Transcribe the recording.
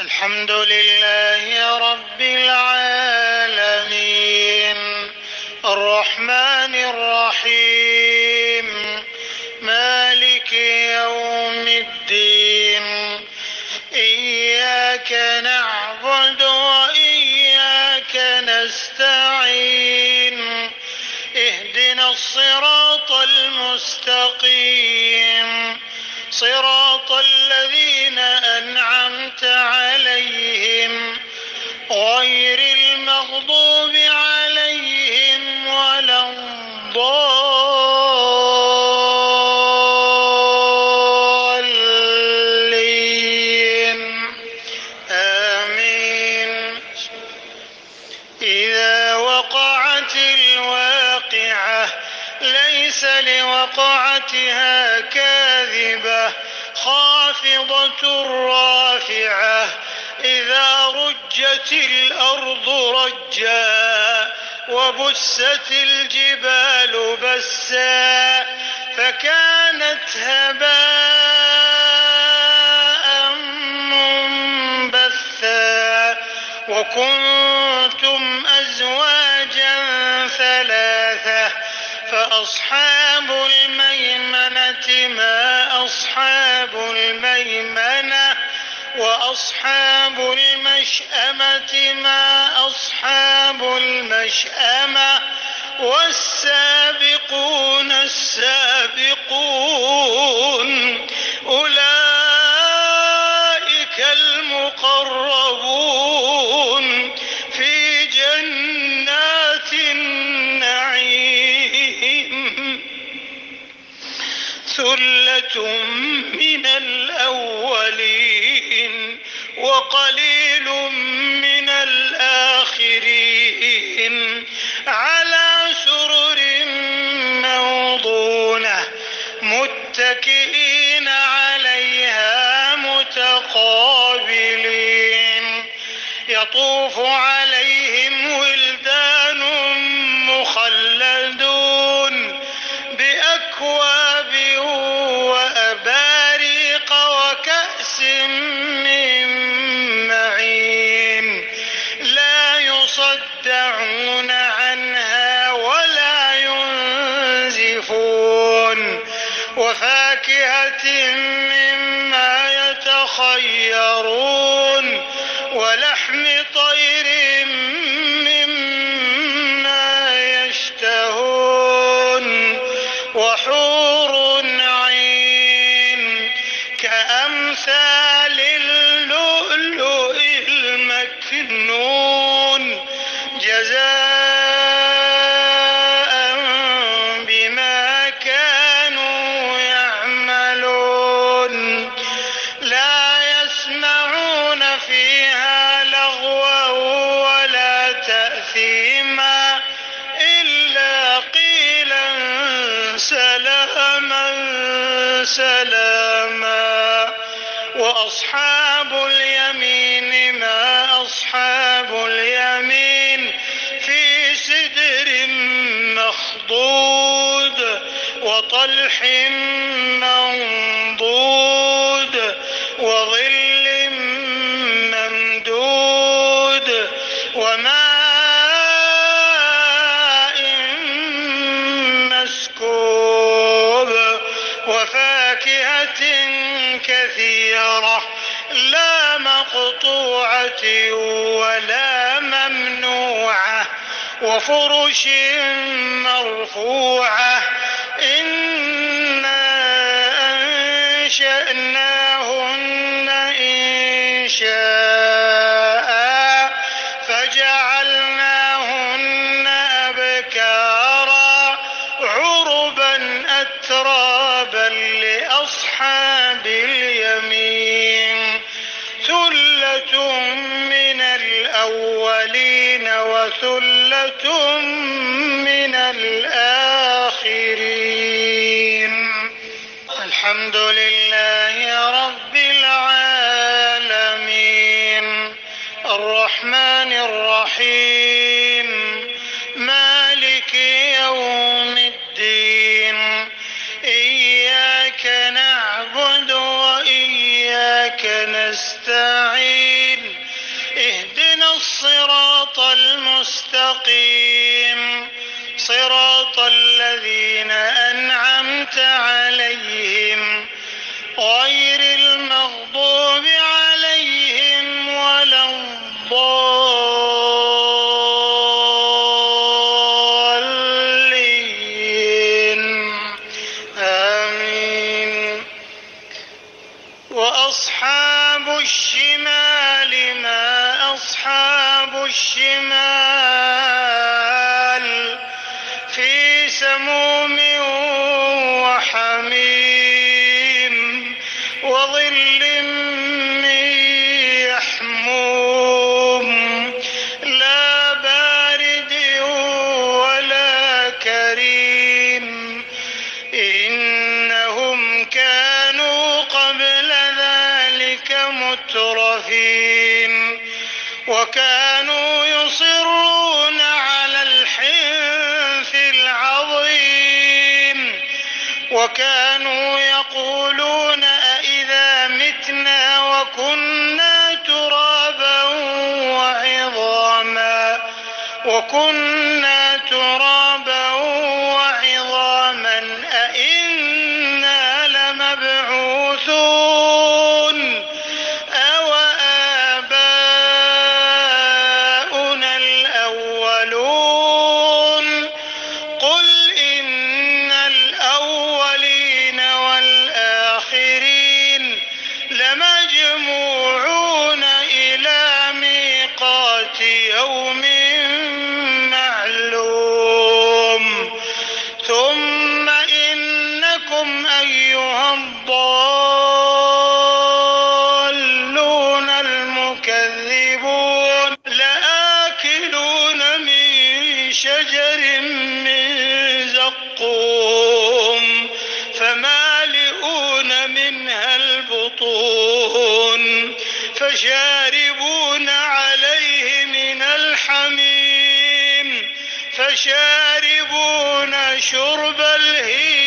الحمد لله رب العالمين الرحمن الرحيم مالك يوم الدين إياك نعبد وإياك نستعين اهدنا الصراط المستقيم صراط الذين أنعمت عليهم غير المغضوب عليهم ولا الضالين آمين. إذا وقعت الواقعة ليس لوقعتها كاذبة خافضة رافعة إذا رجت الأرض رجا وبست الجبال بسا فكانت هباء منبثا وكنتم أزواجا ثلاثة فأصحاب الميمنة ما أصحاب الميمنة وأصحاب المشأمة ما أصحاب المشأمة والسابقون السابقون أولئك المقربون في جنات النعيم ثلة من الأولين وقليل من الآخرين على سرر موضونة متكئين عليها متقابلين يطوف عليهم ولدان مخلدون بأكواب وأباريق وكأس من معين لا يصدعون عنها ولا ينزفون وفاكهة مما يتخيرون ولحم طير مما يشتهون وحور عين كأمثال اللؤلؤ المكنون جزاء بما كانوا يعملون لا يسمعون فيها لغوا ولا تأثيما إلا قيلا سلاما سلاما وأصحاب اليمين ما أصحاب اليمين في سدر مخضود وطلح منضود وظل ممدود وماء مسكوب وفاكهة كثيرة لا مقطوعة ولا ممنوعة وفرش مرفوعة إنا أنشأناهن إنشاء فجعلناهن أبكارا عربا أترابا لأصحاب اليمين ثلة من الأولين وثلة من الآخرين الحمد لله رب العالمين الرحمن الرحيم مالك يوم الدين إياك نعبد وإياك نستعين نستعين اهدنا الصراط المستقيم صراط الذين أنعمت عليهم غير المغضوب عليهم ولا الضالين آمين. وأصحاب الشمال ما أصحاب الشمال في سموم وحميم وظل من يحموم لا بارد ولا كريم إنهم كانوا قبل ذلك مترفين وكانوا يصرون على الحنث العظيم وكانوا يقولون أإذا متنا وكنا ترابا وعظاما أإنا لمبعوثون أو آباؤنا الأولون قل إن الأولين والآخرين لمجموعون إلى ميقات يوم معلوم ثم إنكم أيها الضالون المكذبون لآكلون من شجر من زقوم فمالئون منها البطون فشاربون عليه من الحميم فشاربون شرب الهيم